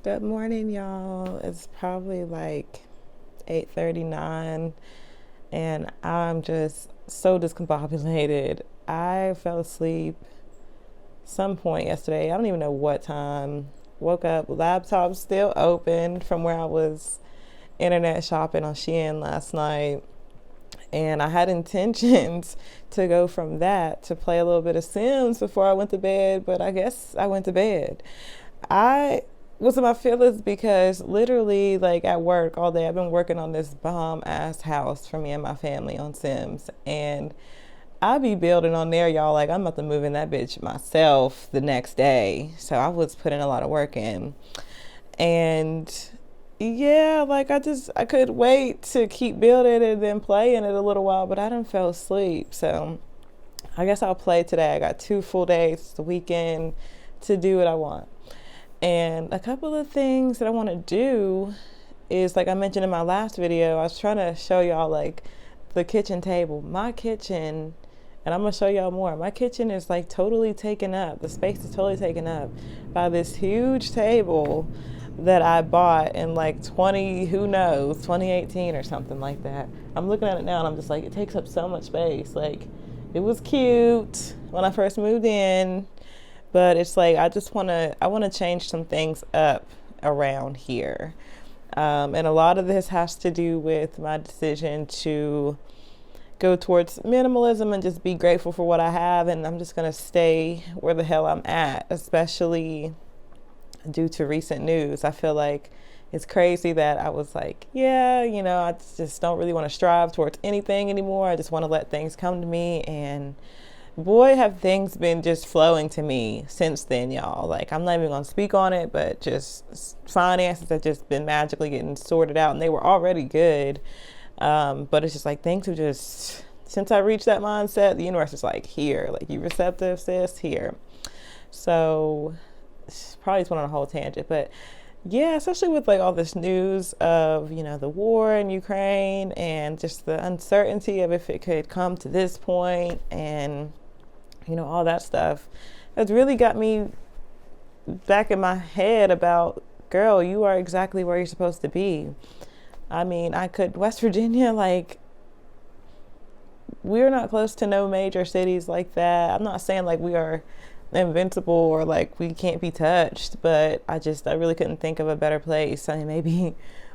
Good morning, y'all. It's probably like 8:39 and I'm just so discombobulated. I fell asleep some point yesterday. I don't even know what time. Woke up, laptop still open from where I was internet shopping on Shein last night. And I had intentions to go from that to play a little bit of Sims before I went to bed, but I guess I went to bed. I was in my feelings because literally, like, at work all day, I've been working on this bomb ass house for me and my family on Sims, and I be building on there, y'all. Like, I'm about to move in that bitch myself the next day. So I was putting a lot of work in, and yeah, like I could wait to keep building and then playing it a little while, but I done fell asleep. So I guess I'll play today. I got 2 full days, the weekend, to do what I want. And a couple of things that I want to do is, like I mentioned in my last video, I was trying to show y'all like the kitchen table. My kitchen, and I'm going to show y'all more. My kitchen is like totally taken up. The space is totally taken up by this huge table that I bought in like 2018 or something like that. I'm looking at it now and I'm just like, it takes up so much space. Like, it was cute when I first moved in, but it's like I want to change some things up around here. And a lot of this has to do with my decision to go towards minimalism and just be grateful for what I have. And I'm just going to stay where the hell I'm at, especially due to recent news. I feel like it's crazy that I was like, yeah, I just don't really want to strive towards anything anymore. I just want to let things come to me. And boy, have things been just flowing to me since then, y'all. Like, I'm not even gonna speak on it, but just finances have just been magically getting sorted out, and they were already good. But it's just like things have just, since I reached that mindset, the universe is like, here, like, you receptive, sis, here. So probably just went on a whole tangent, but yeah, especially with like all this news of, the war in Ukraine and just the uncertainty of if it could come to this point and all that stuff has really got me back in my head about, girl, you are exactly where you're supposed to be. I mean, West Virginia, like, we're not close to no major cities like that. I'm not saying like we are invincible or like we can't be touched, but I really couldn't think of a better place. I mean, maybe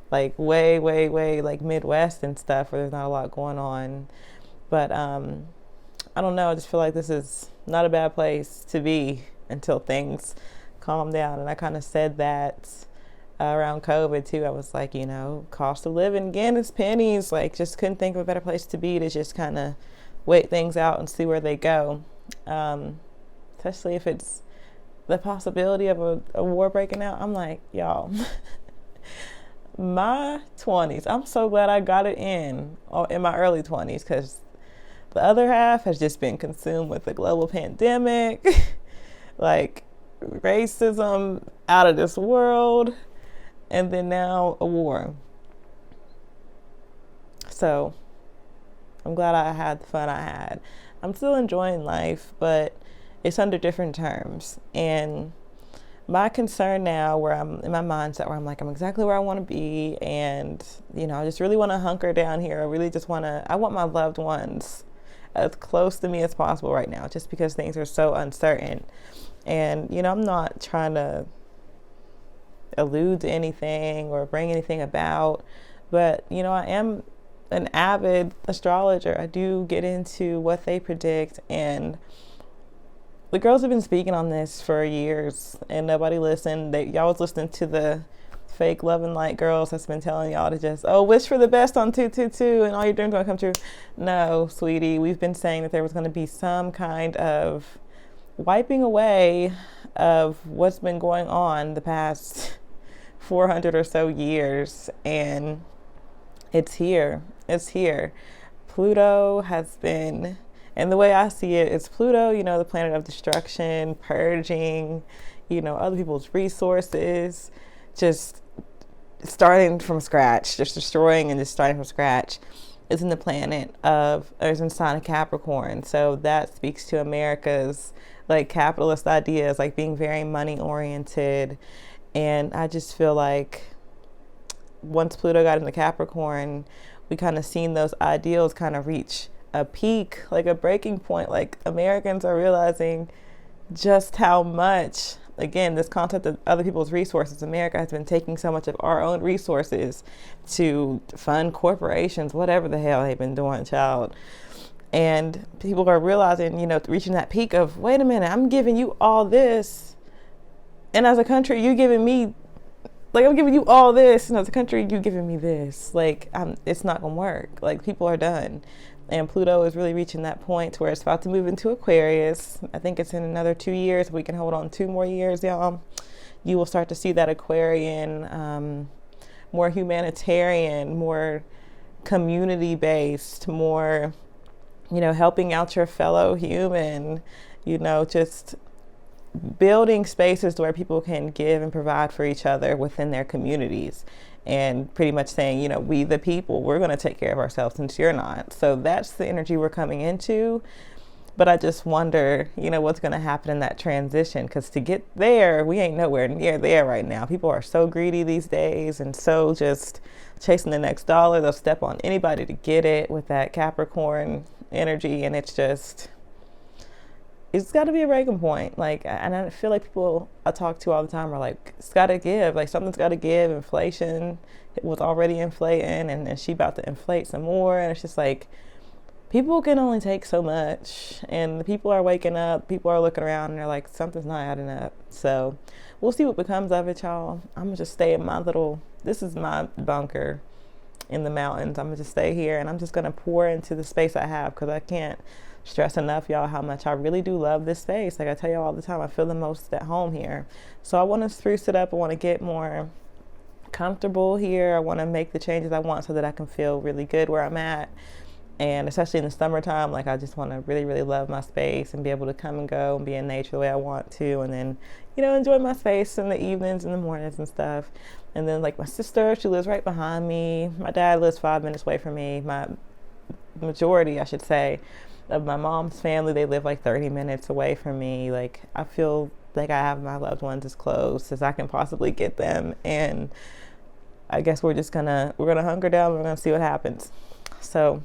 like way, way, way like Midwest and stuff where there's not a lot going on. But I don't know. I just feel like this is not a bad place to be until things calm down. And I kind of said that around COVID too. I was like, cost of living again is pennies. Like, just couldn't think of a better place to be, to just kind of wait things out and see where they go. Especially if it's the possibility of a war breaking out. I'm like, y'all, my 20s, I'm so glad I got it in my early 20s, because the other half has just been consumed with the global pandemic, like racism out of this world, and then now a war. So I'm glad I had the fun I had. I'm still enjoying life, but it's under different terms. And my concern now, where I'm in my mindset where I'm like, I'm exactly where I want to be, and I just really want to hunker down here. I want my loved ones as close to me as possible right now, just because things are so uncertain. And I'm not trying to allude to anything or bring anything about, but I am an avid astrologer. I do get into what they predict, and the girls have been speaking on this for years and nobody listened. Y'all was listening to the fake love and light girls that's been telling y'all to just, oh, wish for the best on 222 and all your dreams gonna come true. No, sweetie, we've been saying that there was gonna be some kind of wiping away of what's been going on the past 400 or so years, and it's here. It's here. Pluto has been, and the way I see it is Pluto, you know, the planet of destruction, purging, you know, other people's resources, just starting from scratch, just destroying and just starting from scratch, is in the planet of, or is in sign of Capricorn. So that speaks to America's like capitalist ideas, like being very money oriented. And I just feel like once Pluto got into Capricorn, we kind of seen those ideals kind of reach a peak, like a breaking point. Like Americans are realizing just how much, again, this concept of other people's resources, America has been taking so much of our own resources to fund corporations, whatever the hell they've been doing, child. And people are realizing, you know, reaching that peak of, wait a minute, I'm giving you all this, and as a country, you giving me, like, I'm giving you all this, and as a country, you giving me this. Like, it's not gonna work. Like, people are done. And Pluto is really reaching that point where it's about to move into Aquarius. I think it's in another 2 years. We can hold on 2 more years, y'all. You will start to see that Aquarian, more humanitarian, more community-based, more, you know, helping out your fellow human, you know, just building spaces where people can give and provide for each other within their communities, and pretty much saying, you know, we the people, we're going to take care of ourselves since you're not. So that's the energy we're coming into. But I just wonder, you know, what's going to happen in that transition, because to get there, we ain't nowhere near there right now. People are so greedy these days and so just chasing the next dollar. They'll step on anybody to get it with that Capricorn energy, and it's just, it's got to be a breaking point. Like, and I feel like people I talk to all the time are like, it's got to give, like something's got to give. Inflation, it was already inflating, and she about to inflate some more, and it's just like, people can only take so much, and the people are waking up, people are looking around, and they're like, something's not adding up. So we'll see what becomes of it, y'all. I'm gonna just stay in my little, this is my bunker in the mountains. I'm gonna just stay here, and I'm just gonna pour into the space I have, because I can't stress enough, y'all, how much I really do love this space. Like I tell you all the time, I feel the most at home here. So I want to spruce it up. I want to get more comfortable here. I want to make the changes I want so that I can feel really good where I'm at. And especially in the summertime, like I just want to really, really love my space and be able to come and go and be in nature the way I want to. And then, you know, enjoy my space in the evenings and the mornings and stuff. And then like my sister, she lives right behind me. My dad lives 5 minutes away from me. My majority, I should say, of my mom's family, they live like 30 minutes away from me. Like I feel like I have my loved ones as close as I can possibly get them. And I guess we're gonna hunker down. We're gonna see what happens. So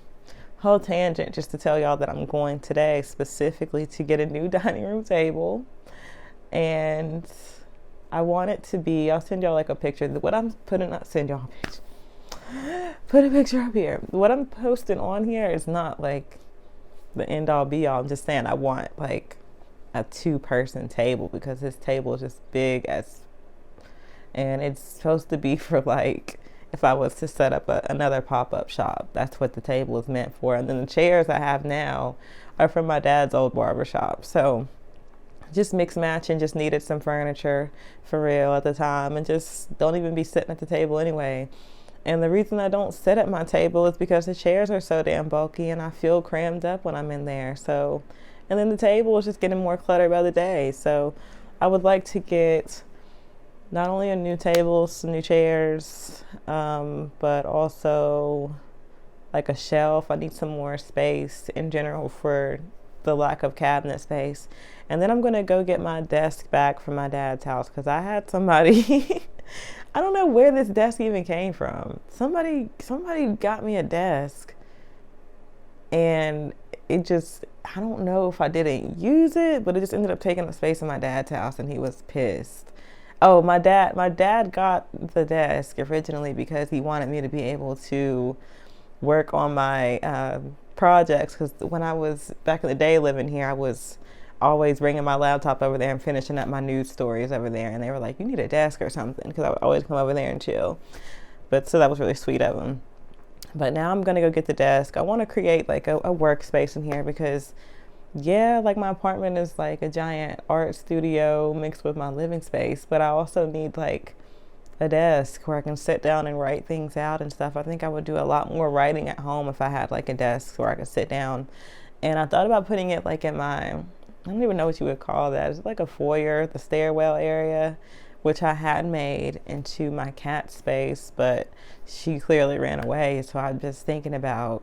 whole tangent just to tell y'all that I'm going today specifically to get a new dining room table, and I want it to be, I'll send y'all like a picture. What I'm putting, not send y'all a picture, put a picture up here. What I'm posting on here is not like the end all be all. I'm just saying I want like a 2-person table, because this table is just big as, and it's supposed to be for like, if I was to set up another pop-up shop, that's what the table is meant for. And then the chairs I have now are from my dad's old barber shop. So just mix match, and just needed some furniture for real at the time, and just don't even be sitting at the table anyway. And the reason I don't sit at my table is because the chairs are so damn bulky, and I feel crammed up when I'm in there. So, and then the table is just getting more cluttered by the day. So I would like to get not only a new table, some new chairs, but also like a shelf. I need some more space in general for the lack of cabinet space. And then I'm gonna go get my desk back from my dad's house, because I had somebody I don't know where this desk even came from. Somebody got me a desk, and it just, I don't know if I didn't use it, but it just ended up taking up space in my dad's house, and he was pissed. Oh, my dad got the desk originally because he wanted me to be able to work on my projects, because when I was back in the day living here, I was always bringing my laptop over there and finishing up my news stories over there. And they were like, you need a desk or something, because I would always come over there and chill. But so that was really sweet of them. But now I'm going to go get the desk. I want to create like a workspace in here because, yeah, like my apartment is like a giant art studio mixed with my living space. But I also need like a desk where I can sit down and write things out and stuff. I think I would do a lot more writing at home if I had like a desk where I could sit down. And I thought about putting it like in my, I don't even know what you would call that. It's like a foyer, the stairwell area, which I had made into my cat space, but she clearly ran away. So I'm just thinking about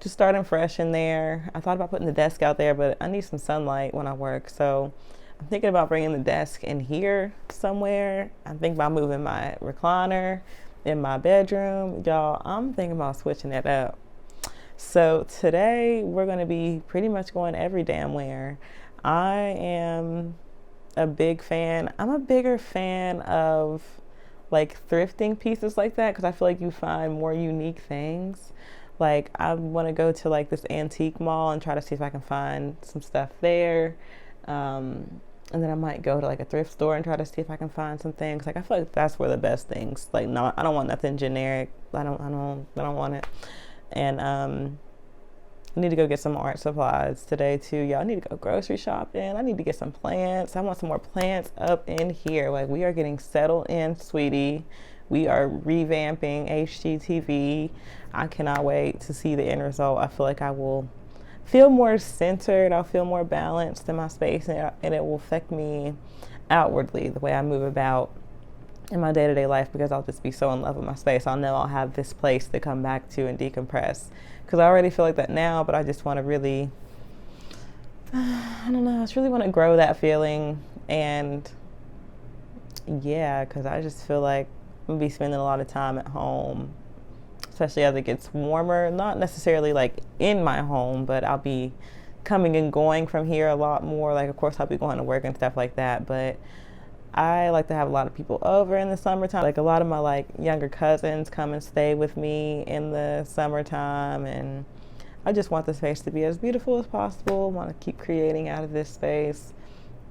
just starting fresh in there. I thought about putting the desk out there, but I need some sunlight when I work. So I'm thinking about bringing the desk in here somewhere. I'm thinking about moving my recliner in my bedroom. Y'all, I'm thinking about switching it up. So today we're going to be pretty much going every damn where. I am a big fan. I'm a bigger fan of like thrifting pieces like that because I feel like you find more unique things. Like I want to go to like this antique mall and try to see if I can find some stuff there. And then I might go to like a thrift store and try to see if I can find some things. Like I feel like that's where the best things. Like no, I don't want nothing generic. I don't want it. And I need to go get some art supplies today too. Y'all, I need to go grocery shopping. I need to get some plants. I want some more plants up in here. Like we are getting settled in, sweetie. We are revamping HGTV. I cannot wait to see the end result. I feel like I will feel more centered. I'll feel more balanced in my space, and it will affect me outwardly, the way I move about in my day-to-day life, because I'll just be so in love with my space. I'll know I'll have this place to come back to and decompress, because I already feel like that now, but I just want to really, I don't know, I just really want to grow that feeling. And yeah, because I just feel like I'm going to be spending a lot of time at home, especially as it gets warmer. Not necessarily like in my home, but I'll be coming and going from here a lot more. Like, of course, I'll be going to work and stuff like that, but I like to have a lot of people over in the summertime. Like a lot of my like younger cousins come and stay with me in the summertime, and I just want the space to be as beautiful as possible. I want to keep creating out of this space.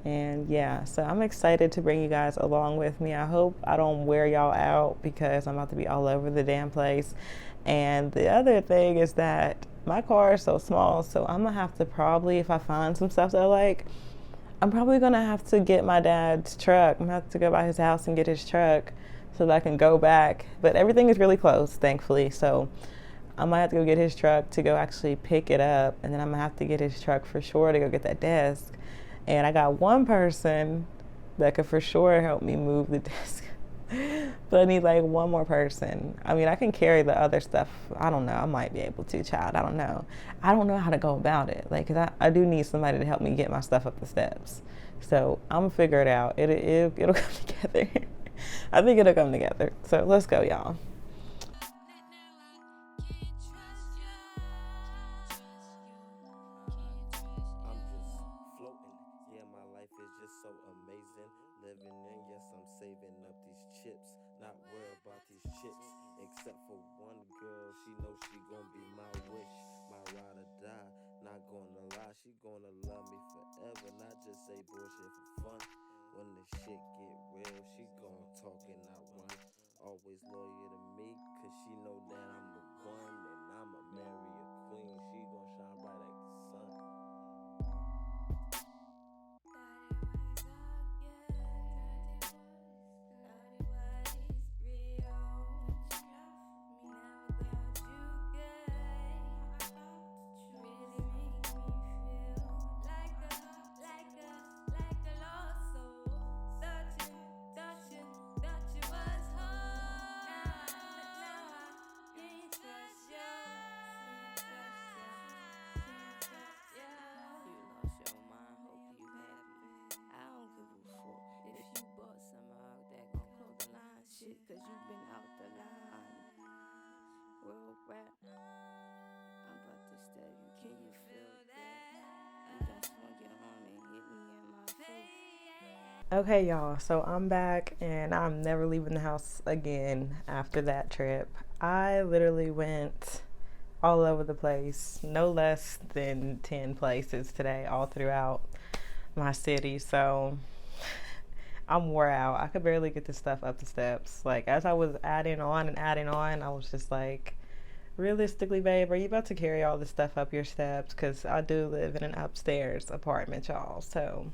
And yeah, so I'm excited to bring you guys along with me. I hope I don't wear y'all out because I'm about to be all over the damn place. And the other thing is that my car is so small, so I'm gonna have to probably, if I find some stuff that I like, I'm probably gonna have to get my dad's truck. I'm gonna have to go by his house and get his truck so that I can go back. But everything is really close, thankfully. So I might have to go get his truck to go actually pick it up. And then I'm gonna have to get his truck for sure to go get that desk. And I got one person that could for sure help me move the desk. But I need like one more person. I mean, I can carry the other stuff. I don't know. I might be able to, child. I don't know. I don't know how to go about it. Like, 'cause I do need somebody to help me get my stuff up the steps. So I'm gonna figure it out. It'll come together. I think it'll come together. So let's go, y'all. Except for one girl, she knows she gon' be my wish, my ride or die. Not gonna lie, she gonna love me forever. Not just say bullshit for fun. When the shit get real, she gon' talk and I run. Always loyal to me, cause she know that I'm the one. And I'ma marry a queen, she gon' shine bright like the sun. Cause you've been out the line. World rap, I'm about to step you. Can you feel that? You don't swing your arm and hit me in my face. Okay, y'all, so I'm back and I'm never leaving the house again after that trip. I literally went all over the place, no less than 10 places today, all throughout. my city. So I'm wore out. I could barely get this stuff up the steps. Like, as I was adding on and adding on, I was just like, realistically, babe, are you about to carry all this stuff up your steps? Because I do live in an upstairs apartment, y'all. So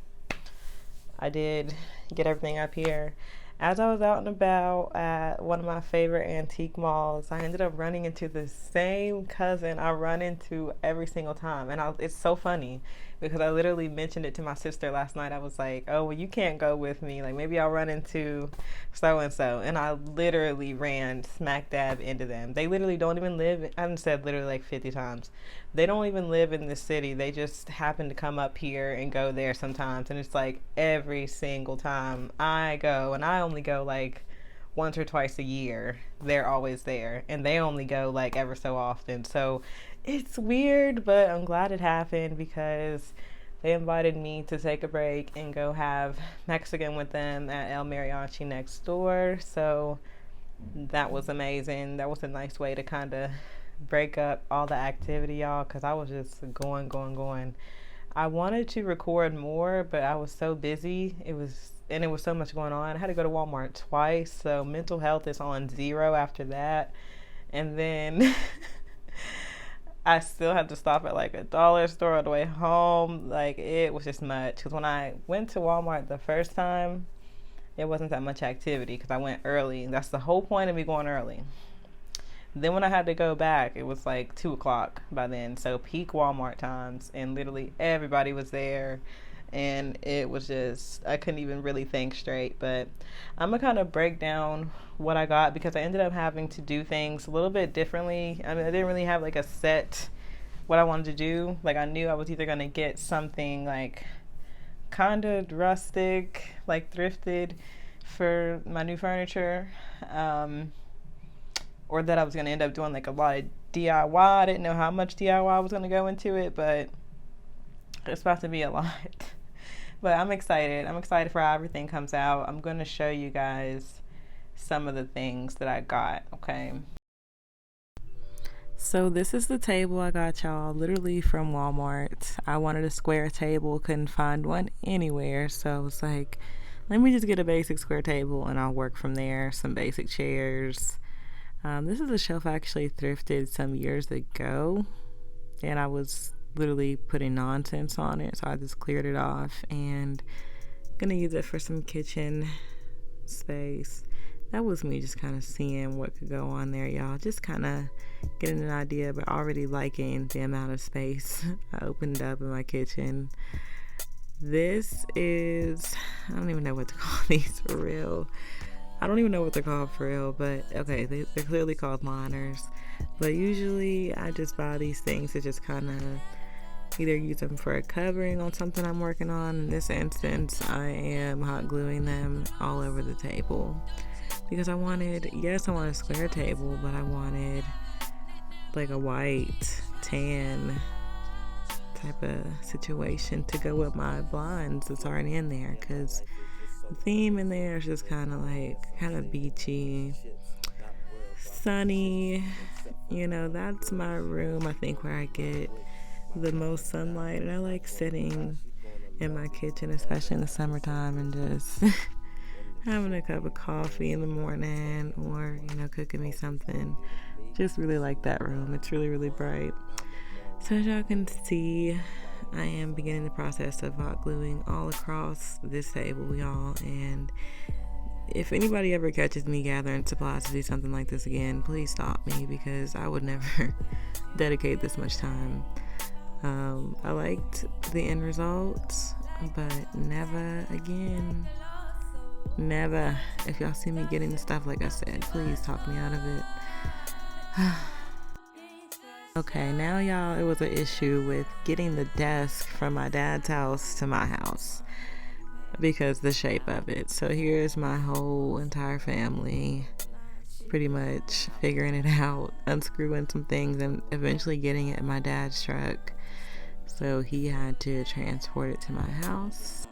I did get everything up here. As I was out and about at one of my favorite antique malls, I ended up running into the same cousin I run into every single time. And it's so funny because I literally mentioned it to my sister last night. I was like, oh, well, you can't go with me. Like, maybe I'll run into so and so. And I literally ran smack dab into them. They literally don't even live, I haven't said literally like 50 times. They don't even live in the city. They just happen to come up here and go there sometimes. And it's like every single time I go, and I only go like once or twice a year, they're always there. And they only go like ever so often. So it's weird, but I'm glad it happened because they invited me to take a break and go have Mexican with them at El Mariachi next door. So that was amazing. That was a nice way to kind of break up all the activity, y'all, because I was just going. I wanted to record more, but I was so busy. It was so much going on. I had to go to Walmart twice, so mental health is on zero after that. And then I still had to stop at like a dollar store on the way home. Like, it was just much. Because when I went to Walmart the first time, it wasn't that much activity because I went early. That's the whole point of me going early. Then when I had to go back, it was like 2 o'clock by then. So peak Walmart times, and literally everybody was there. And it was just, I couldn't even really think straight. But I'm going to kind of break down what I got because I ended up having to do things a little bit differently. I mean, I didn't really have like a set what I wanted to do. Like, I knew I was either going to get something like kind of rustic, like thrifted for my new furniture. Or that I was going to end up doing like a lot of DIY. I didn't know how much DIY was going to go into it, but it's about to be a lot. But I'm excited. I'm excited for how everything comes out. I'm going to show you guys some of the things that I got, okay? So this is the table I got, y'all, literally from Walmart. I wanted a square table, couldn't find one anywhere, so I was like, let me just get a basic square table and I'll work from there. Some basic chairs. This is a shelf I actually thrifted some years ago, and I was literally putting nonsense on it, so I just cleared it off, and I'm gonna use it for some kitchen space. That was me just kind of seeing what could go on there, y'all, just kind of getting an idea, but already liking the amount of space I opened up in my kitchen. This is, I don't even know what to call these for real. I don't even know what they're called for real, but okay, they're clearly called liners. But usually I just buy these things to just kind of either use them for a covering on something I'm working on. In this instance, I am hot gluing them all over the table because I wanted a square table, but I wanted like a white, tan type of situation to go with my blinds that's already in there, because the theme in there is just kind of beachy, sunny. You know, that's my room, I think, where I get the most sunlight. And I like sitting in my kitchen, especially in the summertime, and just having a cup of coffee in the morning, or, you know, cooking me something. Just really like that room. It's really, really bright. So as y'all can see, I am beginning the process of hot gluing all across this table, y'all. And if anybody ever catches me gathering supplies to do something like this again, please stop me, because I would never dedicate this much time. I liked the end result, but never again. Never. If y'all see me getting the stuff, like I said, please talk me out of it. Okay, now y'all, it was an issue with getting the desk from my dad's house to my house because the shape of it. So here's my whole entire family pretty much figuring it out, unscrewing some things, and eventually getting it in my dad's truck. So he had to transport it to my house.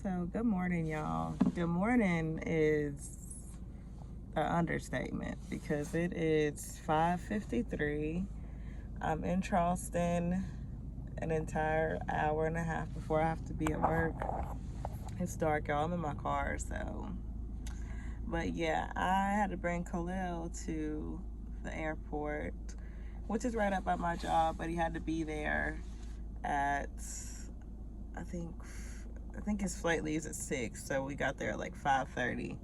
So good morning, y'all. Good morning is an understatement because it is 5:53. I'm in Charleston an entire hour and a half before I have to be at work. It's dark, y'all. I'm in my car, so. But yeah, I had to bring Khalil to the airport, which is right up at my job, but he had to be there at, I think his flight leaves at 6, so we got there at like 5:30.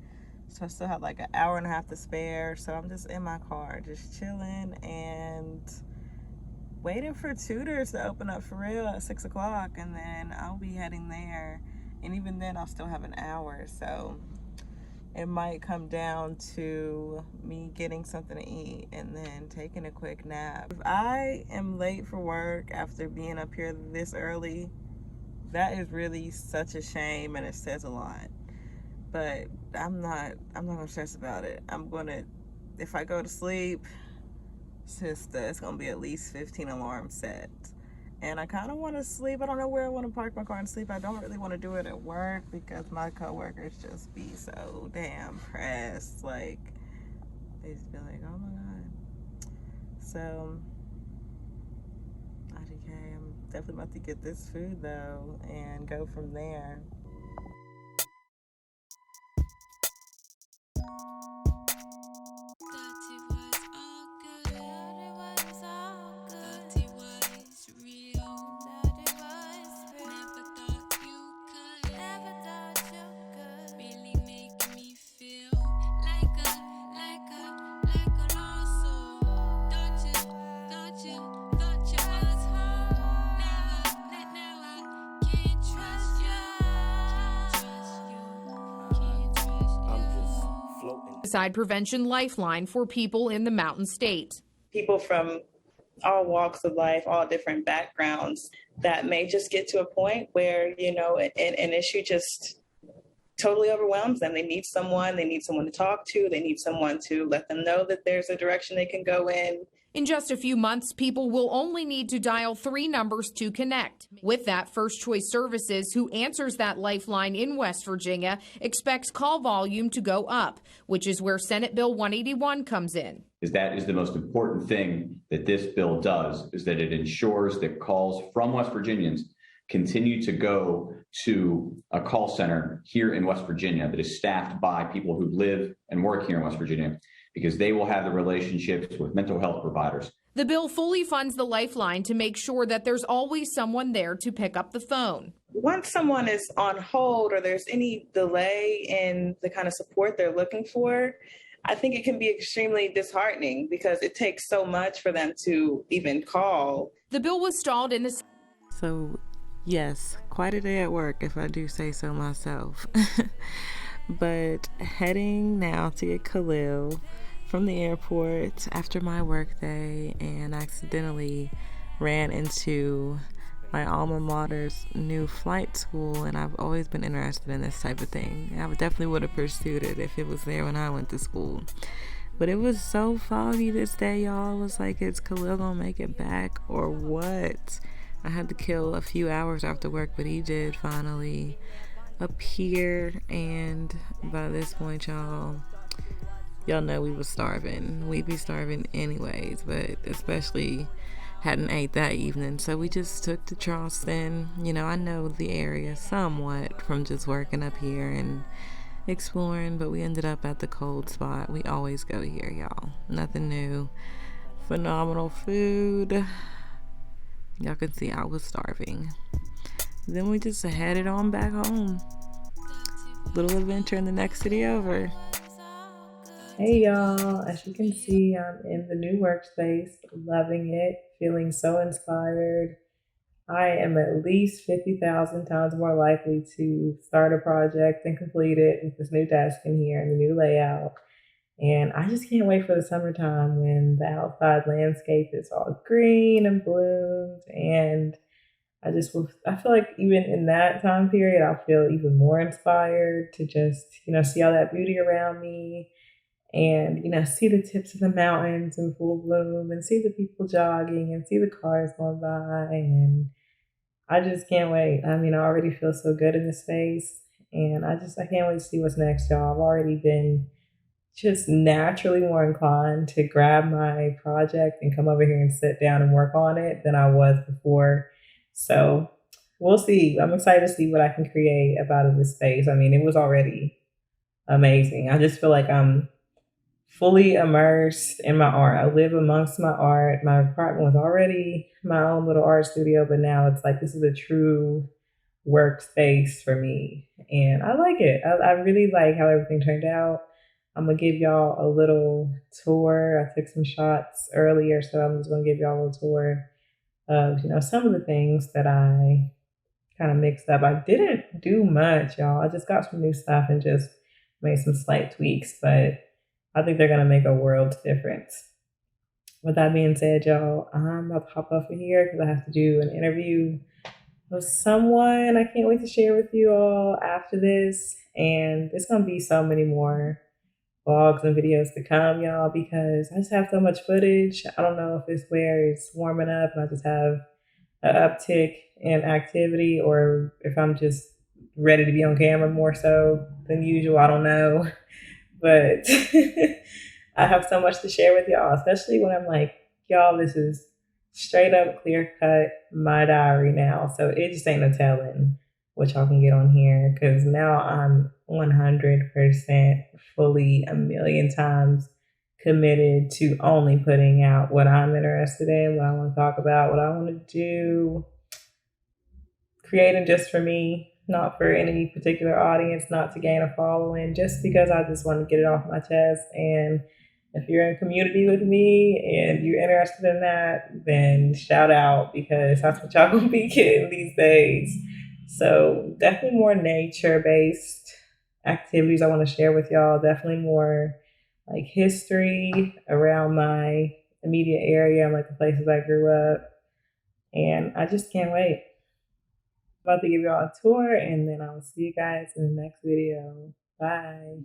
So I still had like an hour and a half to spare. So I'm just in my car, just chilling and waiting for tutors to open up for real at 6 o'clock, and then I'll be heading there. And even then, I'll still have an hour. So it might come down to me getting something to eat and then taking a quick nap. If I am late for work after being up here this early, that is really such a shame, and it says a lot. But I'm not gonna stress about it. If I go to sleep, sister, it's gonna be at least 15 alarms set. And I kind of want to sleep. I don't know where I want to park my car and sleep. I don't really want to do it at work because my coworkers just be so damn pressed. Like, they just be like, oh my God. So, IDK, I'm definitely about to get this food though and go from there. Suicide prevention lifeline for people in the Mountain State. People from all walks of life, all different backgrounds, that may just get to a point where, an issue just totally overwhelms them. They need someone to talk to. They need someone to let them know that there's a direction they can go in. In just a few months, people will only need to dial 3 numbers to connect. With that, First Choice Services, who answers that lifeline in West Virginia, expects call volume to go up, which is where Senate Bill 181 comes in. That is the most important thing that this bill does, is that it ensures that calls from West Virginians continue to go to a call center here in West Virginia that is staffed by people who live and work here in West Virginia, because they will have the relationships with mental health providers. The bill fully funds the lifeline to make sure that there's always someone there to pick up the phone. Once someone is on hold or there's any delay in the kind of support they're looking for, I think it can be extremely disheartening because it takes so much for them to even call. The bill was stalled in the... So, yes, quite a day at work, if I do say so myself. But heading now to get Khalil from the airport after my work day, and accidentally ran into my alma mater's new flight school, and I've always been interested in this type of thing. I definitely would have pursued it if it was there when I went to school. But it was so foggy this day, y'all. It was like, is Khalil gonna make it back or what? I had to kill a few hours after work, but he did finally appear, and by this point, y'all know we was starving. We be starving anyways, but especially hadn't ate that evening, so we just took to Charleston. I know the area somewhat from just working up here and exploring, but we ended up at the cold spot. We always go here, y'all. Nothing new. Phenomenal food. Y'all can see I was starving. Then we just headed on back home. Little adventure in the next city over. Hey y'all, as you can see, I'm in the new workspace, loving it, feeling so inspired. I am at least 50,000 times more likely to start a project and complete it with this new desk in here and the new layout. And I just can't wait for the summertime when the outside landscape is all green and bloomed. And I feel like even in that time period, I'll feel even more inspired to just, see all that beauty around me and, see the tips of the mountains in full bloom and see the people jogging and see the cars going by. And I just can't wait. I already feel so good in this space, and I can't wait to see what's next, y'all. I've already been just naturally more inclined to grab my project and come over here and sit down and work on it than I was before. So we'll see. I'm excited to see what I can create about in this space. I mean, it was already amazing. I just feel like I'm fully immersed in my art. I live amongst my art. My apartment was already my own little art studio, but now it's like this is a true workspace for me. And I like it. I really like how everything turned out. I'm gonna give y'all a little tour. I took some shots earlier, so I'm just gonna give y'all a little tour of, some of the things that I kind of mixed up. I didn't do much, y'all. I just got some new stuff and just made some slight tweaks, but I think they're gonna make a world difference. With that being said, y'all, I'm about to hop off of here because I have to do an interview with someone I can't wait to share with you all after this. And there's gonna be so many more vlogs and videos to come, y'all, because I just have so much footage. I don't know if this where it's warming up and I just have an uptick in activity or if I'm just ready to be on camera more so than usual. I don't know. But I have so much to share with y'all, especially when I'm like, y'all, this is straight up clear cut my diary now. So it just ain't no telling what y'all can get on here because now I'm 100% fully a million times committed to only putting out what I'm interested in, what I want to talk about, what I want to do, creating just for me, not for any particular audience, not to gain a following, just because I just want to get it off my chest. And if you're in community with me and you're interested in that, then shout out because that's what y'all gonna be getting these days. So definitely more nature-based activities I want to share with y'all. Definitely more like history around my immediate area and like the places I grew up. And I just can't wait. I'm about to give y'all a tour and then I'll see you guys in the next video. Bye.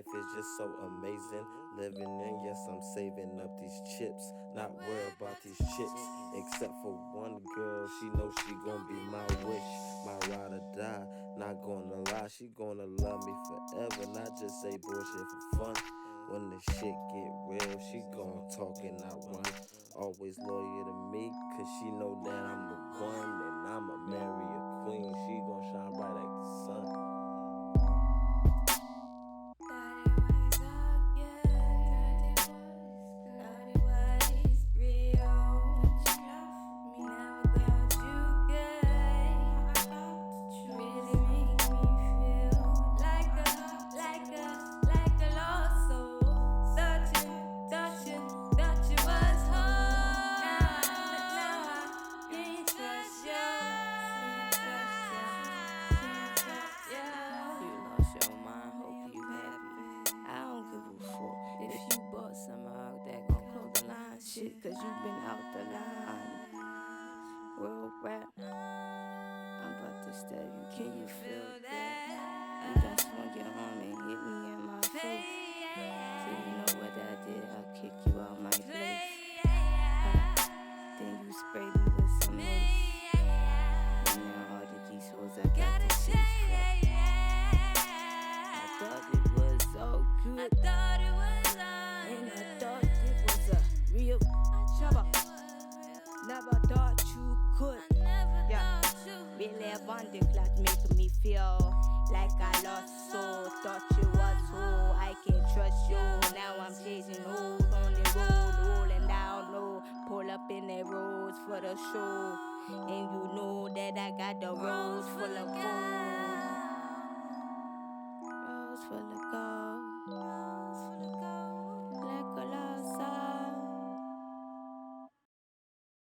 Is just so amazing. Living in, yes, I'm saving up these chips. Not worried about these chicks. Except for one girl, she knows she gon' be my wish. My ride or die. Not gonna lie, she gonna love me forever. Not just say bullshit for fun. When the shit get real, she gon' talk and I run. Always loyal to me, cause she know that I'm the one. And I'ma marry a queen. She gon' shine bright like the sun. Cause you've been out the line. World rap, I'm about to stab you. Can you feel that? You done swung your arm and hit me in my face. So you know what I did? I'll kick you out my place. Then you spray me with some lace. And now all of these hoes I got to chase for. I thought it was so good. And I thought it was a real trouble. Never thought you could. Yeah, really wonder that make me feel like I lost soul. Thought you was who I can trust you. Now I'm chasing hoes on the road, rolling down low. Pull up in the roads for the show, and you know that I got the roads full of gold. Rose full of gold.